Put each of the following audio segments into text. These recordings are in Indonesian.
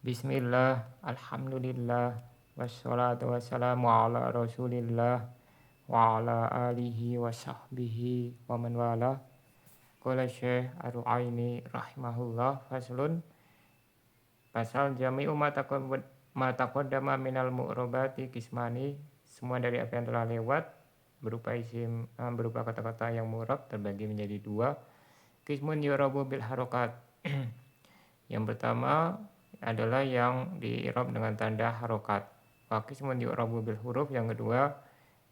Bismillah, alhamdulillah, wassalatu wassalamu ala rasulillah wa ala alihi wa sahbihi wa man wala. Qala Syekh Ar-Ru'aini rahimahullah faslun pasal jami'u ma taqaddama minal mu'rabati kismani, semua dari apa yang telah lewat berupa kata-kata yang mu'rab terbagi menjadi dua. Kismun yurabu bil harokat. Yang pertama adalah yang di-i'rab dengan tanda harokat. Wa kismun yu'rabu bil huruf. Yang kedua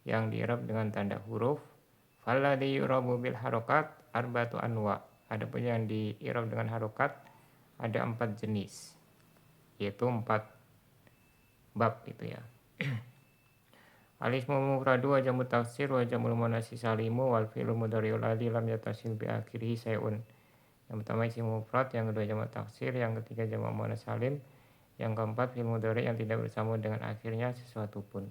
yang di-i'rab dengan tanda huruf. Falladhi yu'rabu bil harokat arbatu anwa. Adapun yang di-i'rab dengan harokat ada 4 jenis, yaitu 4 bab itu ya. Al-ismu mufradu wa jamu taksir wa jamul muannatsi salimu wal fi'lu mudhari'ul ladzi lam yatasil bi akhirih sayun. Yang pertama isim mufrad, yang kedua jamak taksir, yang ketiga jamak muannats salim, yang keempat fi'il mudhari yang tidak bersambung dengan akhirnya sesuatu pun.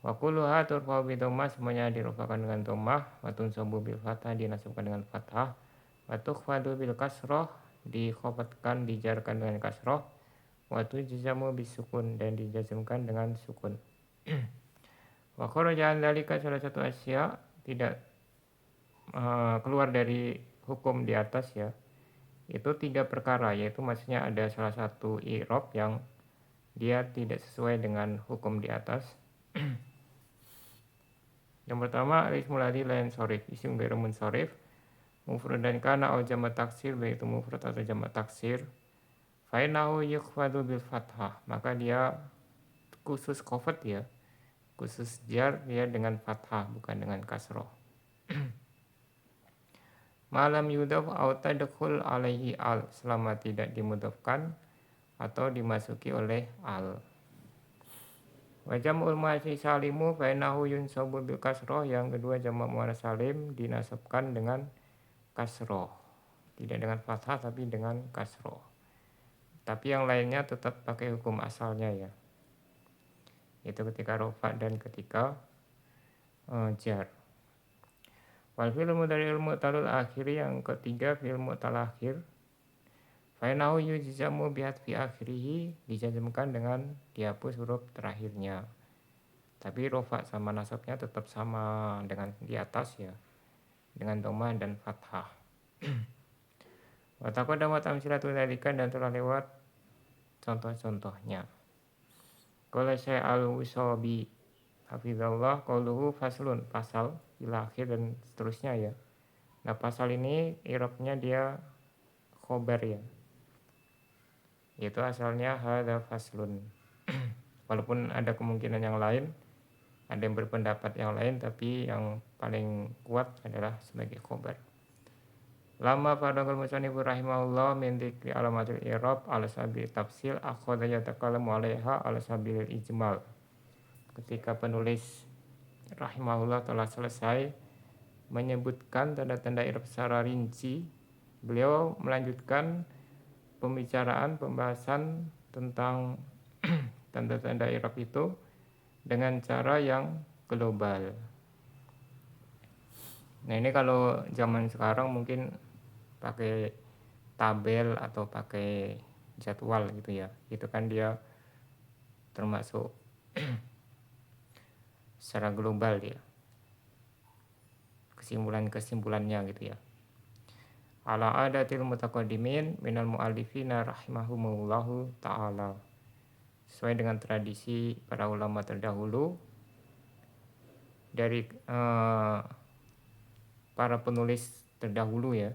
Wa kulluha turfa'u bi dhammah, semuanya dirofakkan dengan dhammah, wa tunsabu bil fathah, dinasabkan dengan fathah, wa tukhfadu bil kasrah, dikhafatkan dijarkan dengan kasrah, wa tujzamu bis sukun, dan dijazmkan dengan sukun. Wa kharaja an dzalika salah satu asya, tidak keluar dari hukum di atas ya, itu 3 perkara, yaitu maksudnya ada salah satu i'rab yang dia tidak sesuai dengan hukum di atas. Yang pertama ismul ladzi la yansharif, isim ghairu munsharif, mufradan kana au jamak taksir, baik itu mufrad atau jamak taksir, fa innahu yukhfadu bil fathah, maka dia khusus khafat ya, khusus jar dia dengan fathah bukan dengan kasroh. Malam yudhaf au tadkhul alaihi al, selama tidak dimudhafkan atau dimasuki oleh al. Wa jam'ul muannats salimu fa innahu yunsabu bil kasroh, yang kedua jamak muannats salim dinasabkan dengan kasroh, tidak dengan fathah tapi dengan kasroh. Tapi yang lainnya tetap pakai hukum asalnya ya, itu ketika rofa dan ketika jar. Wal fi'il mudhari'ul mu'talul akhir, yang ketiga fi'il mu'tal akhir, fa innahu yujzamu bi hadfi akhirih, dijazmkan dengan dihapus huruf terakhirnya. Tapi rofa sama nasabnya tetap sama dengan di atas ya, dengan dhammah dan fathah. Wa taqaddama tamtsilatu dzalika, dan telah lewat contoh-contohnya. Qala Syekh Al-Usabi hafizallah, qauluhu faslun, pasal ila akhir dan seterusnya ya. Nah pasal ini i'rabnya dia khobar ya, yaitu asalnya hadza faslun. Walaupun ada kemungkinan yang lain, ada yang berpendapat yang lain, tapi yang paling kuat adalah sebagai khobar. Lama fardaqal musannifu rahimahullah min dzikri alamatil i'rab ala sabil tafsil akhadha yatakallamu 'alaiha ala sabil ijmal. Ketika penulis rahimahullah telah selesai menyebutkan tanda-tanda i'rab secara rinci, beliau melanjutkan pembahasan tentang tanda-tanda i'rab itu dengan cara yang global. Nah ini kalau zaman sekarang mungkin pakai tabel atau pakai jadwal gitu ya, itu kan dia termasuk secara global ya, kesimpulannya gitu ya. Ala adatil mutaqaddimin minal mu'allifina rahimahumullahu ta'ala, sesuai dengan tradisi para ulama terdahulu dari para penulis terdahulu ya,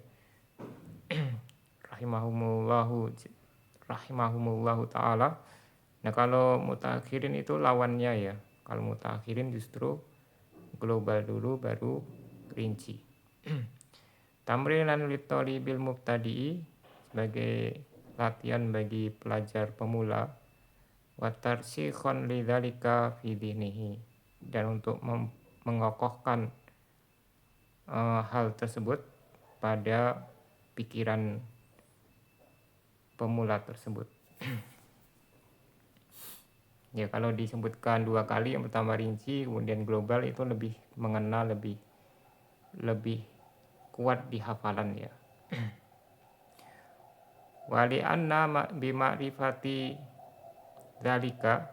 rahimahumullahu ta'ala. Nah kalau mutakhirin itu lawannya ya, kalau mutakhirin justru global dulu baru rinci. Tamrinan litolibil mubtadi'i, sebagai latihan bagi pelajar pemula, wa tarsikhon lidzalika fi dhihnihi, dan untuk mengokohkan hal tersebut pada pikiran pemula tersebut. Ya kalau disebutkan 2 kali, yang pertama rinci kemudian global, itu lebih mengena, lebih kuat di hafalan ya. Wali anna bima'rifati dzalika,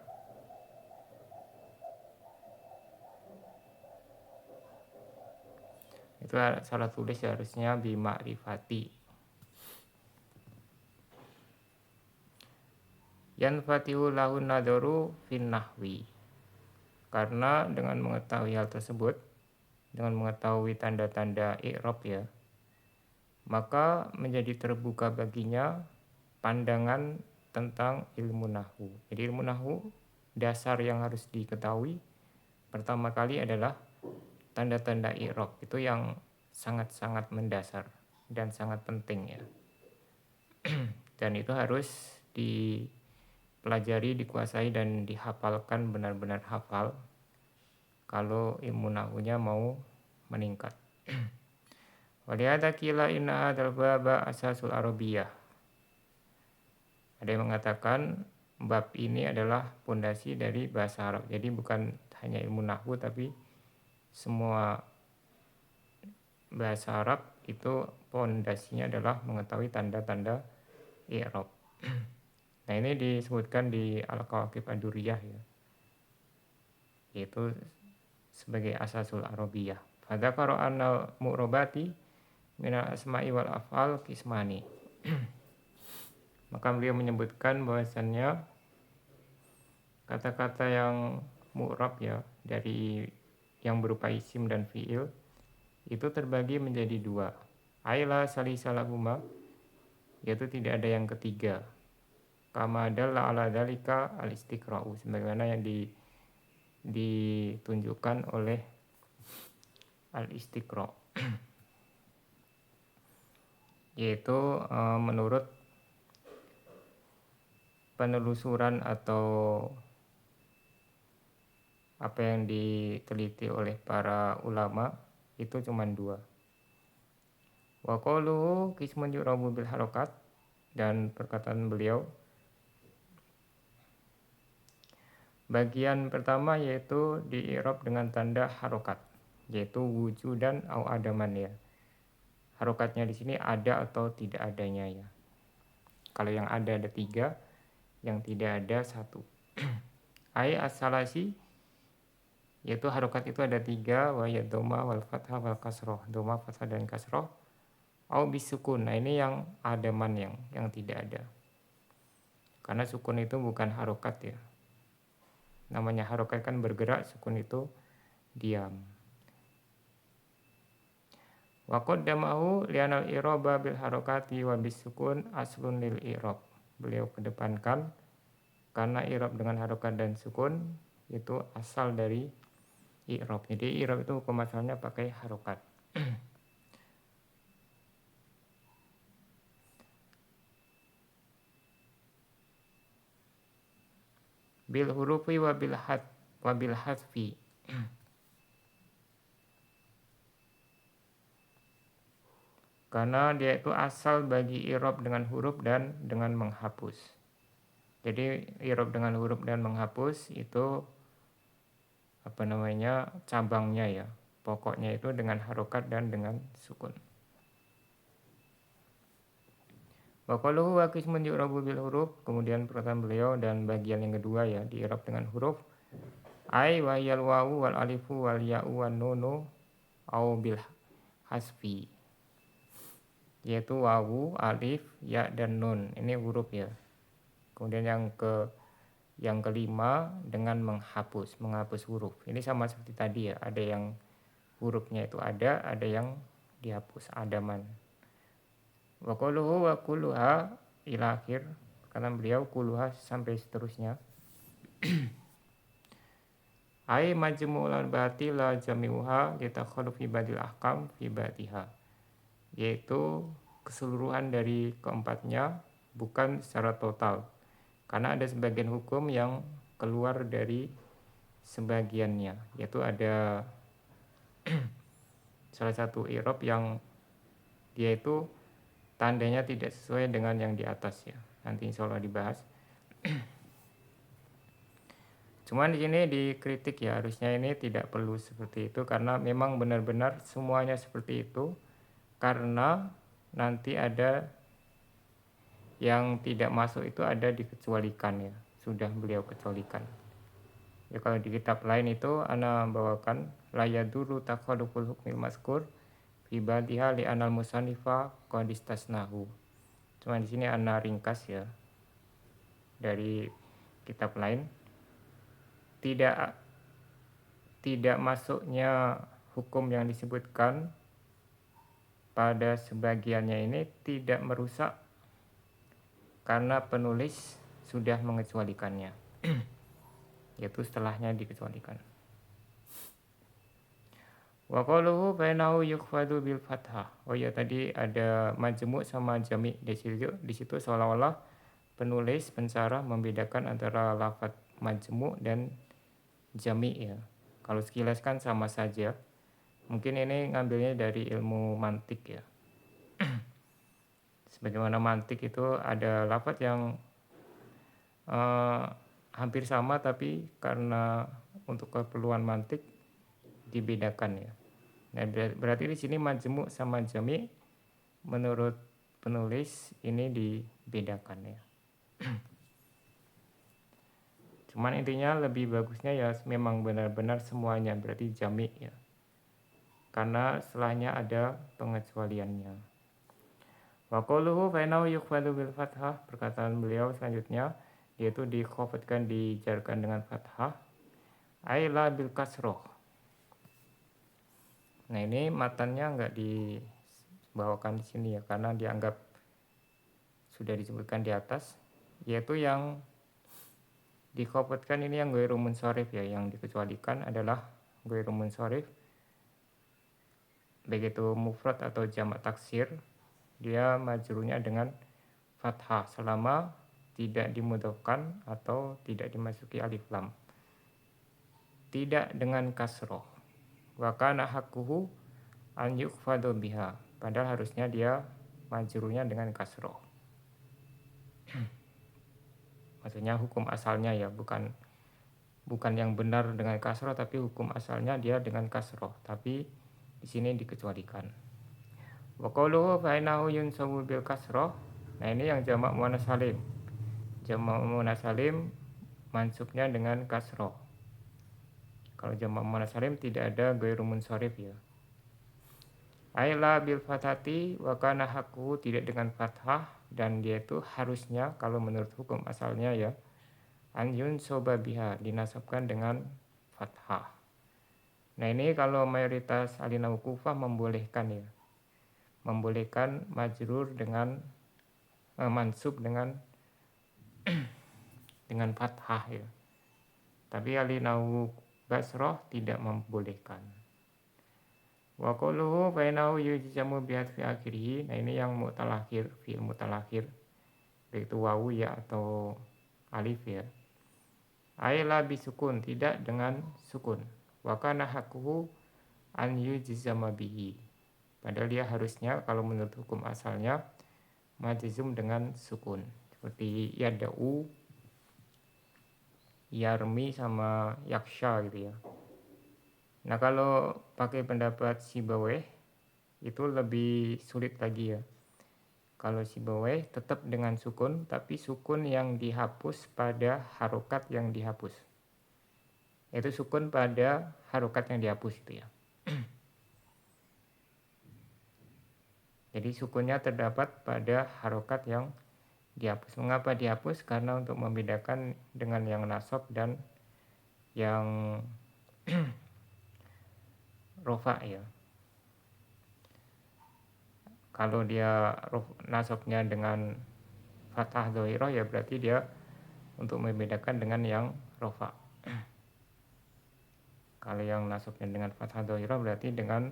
itu salah tulis harusnya bima'rifati. Yanfatihu lahun nadaru fin nahwi, karena dengan mengetahui hal tersebut, dengan mengetahui tanda-tanda i'rab ya, maka menjadi terbuka baginya pandangan tentang ilmu nahwu. Jadi ilmu nahwu dasar yang harus diketahui pertama kali adalah tanda-tanda i'rab, itu yang sangat-sangat mendasar dan sangat penting ya. Dan itu harus dipelajari, dikuasai dan dihafalkan benar-benar hafal kalau ilmu nahwunya mau meningkat. Walihada kila inna hadzal baba asasul arabiyah. Ada yang mengatakan bab ini adalah pondasi dari bahasa Arab. Jadi bukan hanya ilmu nahwu tapi semua bahasa Arab itu pondasinya adalah mengetahui tanda-tanda i'rab. Nah, ini disebutkan di Al-Kawakib Ad-Duriyah ya, yaitu sebagai asasul arabiyah. Fadzakara annal mu'rabati minal asma'i wal af'al kismani. Maka beliau menyebutkan bahwasannya kata-kata yang mu'rab ya, dari yang berupa isim dan fi'il itu terbagi menjadi dua. Aila salisalahuma, yaitu tidak ada yang ketiga. Kama dalla ala dzalika al-istiqra'u, sebagaimana yang ditunjukkan oleh al-istiqra', yaitu menurut penelusuran atau apa yang diteliti oleh para ulama itu cuma dua. Wa qauluhu qismun yu'rabu bil harokat, dan perkataan beliau bagian pertama yaitu di i'rab dengan tanda harokat, yaitu wujudan au adaman ya. Harokatnya di sini ada atau tidak adanya ya. Kalau yang ada 3, yang tidak ada 1. Ai as-salasi, yaitu harokat itu ada 3, wa ya dhamma wal fathah wal kasroh, dhamma, fathah dan kasroh, au bisukun. Nah, ini yang adaman, yang tidak ada. Karena sukun itu bukan harokat ya. Namanya harokat kan bergerak, sukun itu diam. Wa qaddamahu li'anal i'raba bil harokati wa bisukun aslun lil i'rab. Beliau kedepankan karena i'rab dengan harokat dan sukun itu asal dari i'rab. Jadi i'rab itu hukum asalnya pakai harokat. Bil hurufi wa bil hadfi. Karena dia itu asal bagi i'rab dengan huruf dan dengan menghapus. Jadi i'rab dengan huruf dan menghapus itu cabangnya ya. Pokoknya itu dengan harokat dan dengan sukun. Wa qaluhu wa qismun yu'rabu bil huruf, kemudian perkataan beliau dan bagian yang kedua ya, di i'rab dengan huruf. Ai wa yal wawu wal alifu wal ya'u wan nunu au bil hasfi, yaitu wawu, alif, ya dan nun. Ini huruf ya. Kemudian yang kelima dengan menghapus huruf. Ini sama seperti tadi ya, ada yang hurufnya itu ada yang dihapus, adaman. Wa quluhu wa kulluha ila akhir, karena beliau kulluha sampai seterusnya. Ai majmu'ul arba'ati la jami'uha litakhallufi badil ahkam fi ba'tiha, yaitu keseluruhan dari keempatnya bukan secara total, karena ada sebagian hukum yang keluar dari sebagiannya, yaitu ada salah satu i'rab yang dia itu tandanya tidak sesuai dengan yang di atas ya. Nanti insya Allah dibahas. Cuman di sini dikritik ya, harusnya ini tidak perlu seperti itu, karena memang benar-benar semuanya seperti itu, karena nanti ada yang tidak masuk itu ada dikecualikan ya, sudah beliau kecualikan. Ya kalau di kitab lain itu ana bawakan la yaduru taqallubul hukmil mazkur fi badiha li anal musannifa qad istasnahu. Cuma di sini ana ringkas ya dari kitab lain. Tidak masuknya hukum yang disebutkan pada sebagiannya ini tidak merusak karena penulis sudah mengecualikannya. Yaitu setelahnya dikecualikan. Wa qaluhu bainahu yukhfadu bil fathah. Oh ya tadi ada majmu' sama jami' di situ seolah-olah penulis pensyarah membedakan antara lafaz majmu' dan jami' ya. Kalau sekilas kan sama saja. Mungkin ini ngambilnya dari ilmu mantik ya. Sebagaimana mantik itu ada lafaz yang hampir sama tapi karena untuk keperluan mantik dibedakan ya. Nah, berarti di sini majmu' sama jami' menurut penulis ini dibedakan ya. Cuman intinya lebih bagusnya ya memang benar-benar semuanya berarti jami' ya. Karena setelahnya ada pengecualiannya. Wa qauluhu fa innahu yukhfadu bil fathah, perkataan beliau selanjutnya yaitu dikhafatkan dijarkan dengan fathah ay la bil kasroh. Nah ini matannya enggak dibawakan di sini ya karena dianggap sudah disebutkan di atas, yaitu yang dikhafatkan ini yang ghairu munsharif ya, yang dikecualikan adalah ghairu munsharif. Begitu mufrad atau jamak taksir dia majrurnya dengan fathah selama tidak dimudhofkan atau tidak dimasuki alif lam. Tidak dengan kasroh. Wa kana haqquhu an yukhfadu biha. Padahal harusnya dia majrurnya dengan kasroh. Maksudnya hukum asalnya ya, bukan yang benar dengan kasroh, tapi hukum asalnya dia dengan kasroh. Tapi di sini dikecualikan. Wa qauluhu fa innahu yunsabu bil kasroh. Nah ini yang jamak muannas salim. Jamak muannas salim mansubnya dengan kasroh. Kalau jamak muannas salim tidak ada ghairu munsharif ya. Aila bil fathati wa kana haqquhu, tidak dengan fathah dan dia itu harusnya kalau menurut hukum asalnya ya an yunsoba biha, dinasabkan dengan fathah. Nah ini kalau mayoritas ahli nahwu Kufah membolehkan ya. Membolehkan majrur dengan mansub dengan dengan fathah ya. Tapi ahli nahwu Basrah tidak membolehkan. Wa qawluhu fa innahu yujzamu bi hadfi akhirih. Nah ini yang mutalakhir, fi'il mutalakhir yaitu wawu ya atau alif ya. Aila bisukun, tidak dengan sukun. Wa kana haqquhu an yujzama bihi. Padahal dia harusnya kalau menurut hukum asalnya majzum dengan sukun. Seperti yada'u, yarmi sama yaksha gitu ya. Nah kalau pakai pendapat Sibawayh itu lebih sulit lagi ya. Kalau Sibawayh tetap dengan sukun, tapi sukun yang dihapus pada harokat yang dihapus. Itu sukun pada harokat yang dihapus itu ya. Jadi sukunnya terdapat pada harokat yang dihapus. Mengapa dihapus? Karena untuk membedakan dengan yang nasab dan yang rofa ya. Kalau dia nasabnya dengan fathah dhoirah ya berarti dia untuk membedakan dengan yang rofa. Kalau yang nasabnya dengan fathah dhoirah berarti dengan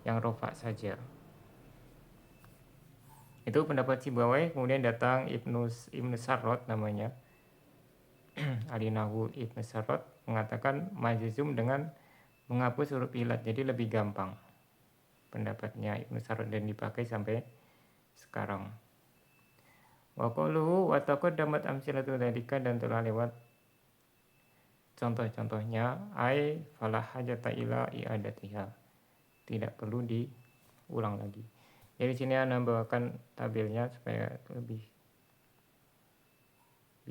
yang rofa saja. Itu pendapat Sibawayh. Kemudian datang Ibnu Sarrot namanya, ahli nahwu Ibnu Sarrot mengatakan majzum dengan menghapus huruf ilat, jadi lebih gampang. Pendapatnya Ibnu Sarrot dan dipakai sampai sekarang. Wa qawluhu wa taqaddamat amsilatu dzalika, dan telah lewat contoh-contohnya, ai falah hajata ila i'adatiha, tidak perlu diulang lagi. Jadi sini Anda bawakan tabelnya supaya lebih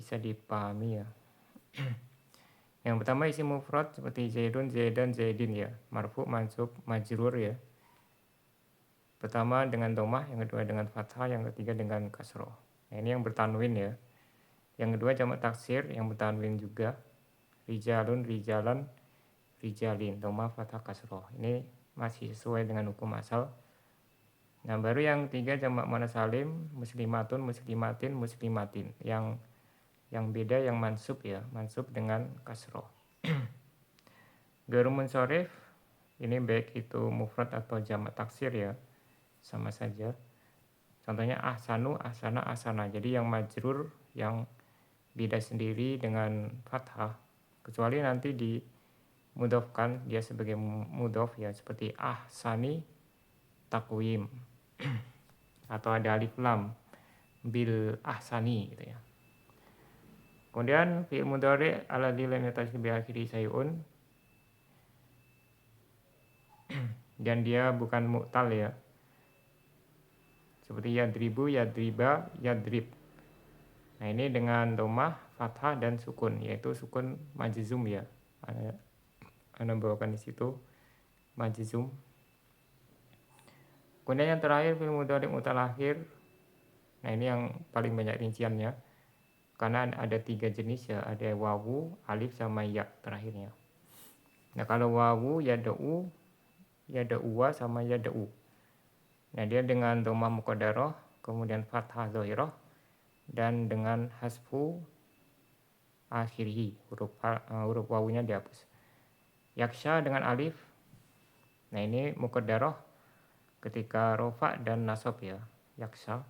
bisa dipahami ya. Yang pertama isim mufrad seperti Zaidun, Zaidan, Zaidin ya, marfu, mansub, majrur ya. Pertama dengan domah, yang kedua dengan fathah, yang ketiga dengan kasroh. Nah, ini yang bertanwin ya. Yang kedua jamak taksir yang bertanwin juga. Rijalun, rijalan, rijalin, domah, fathah, kasroh. Ini masih sesuai dengan hukum asal. Nah, baru yang ketiga jamak muannats salim, muslimatun, muslimatin, muslimatin. Yang beda yang mansub ya, mansub dengan kasroh. Ghairu munsharif ini baik itu mufrad atau jamak taksir ya, sama saja. Contohnya ahsanu, ahsana, ahsana. Jadi yang majrur yang beda sendiri dengan fathah, kecuali nanti dimudhofkan dia sebagai mudhof ya, seperti ahsani takwim atau ada alif lam bil ahsani gitu ya. Kemudian fi'il mudhari alladzi lam yatasil bi akhiri sayun, dan dia bukan mu'tal ya. Seperti yadribu, yadriba, yadrib. Nah, ini dengan domah, fathah dan sukun, yaitu sukun majzum ya. Anda bawakan di situ majzum. Kemudian yang terakhir fi'il mudhari mutalakhir. Nah, ini yang paling banyak rinciannya. Karena ada 3 jenis ya, ada wawu, alif sama ya terakhirnya. Nah, kalau wawu yada'u, yada'uwa sama yada'u. Nah, dia dengan domah muqaddarah, kemudian fathah dhahirah, dan dengan hasfu akhirih, huruf wawunya dihapus. Yaksha dengan alif. Nah, ini muqaddarah ketika rofa dan nasab ya, yaksha.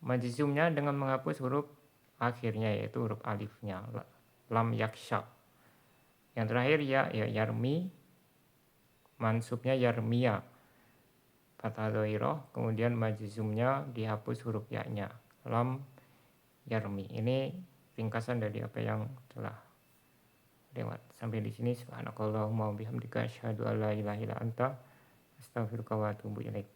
Majzumnya dengan menghapus huruf akhirnya, yaitu huruf alifnya, lam yaksha. Yang terakhir ya yarmi, mansubnya yarmiya, fathah dhahirah, kemudian majzumnya dihapus huruf ya-nya, lam yarmi. Ini ringkasan dari apa yang telah lewat. Sampai di sini subhanakallahumma wa bihamdika asyhadu an la ilaha illa anta astaghfiruka wa atubu ilaik.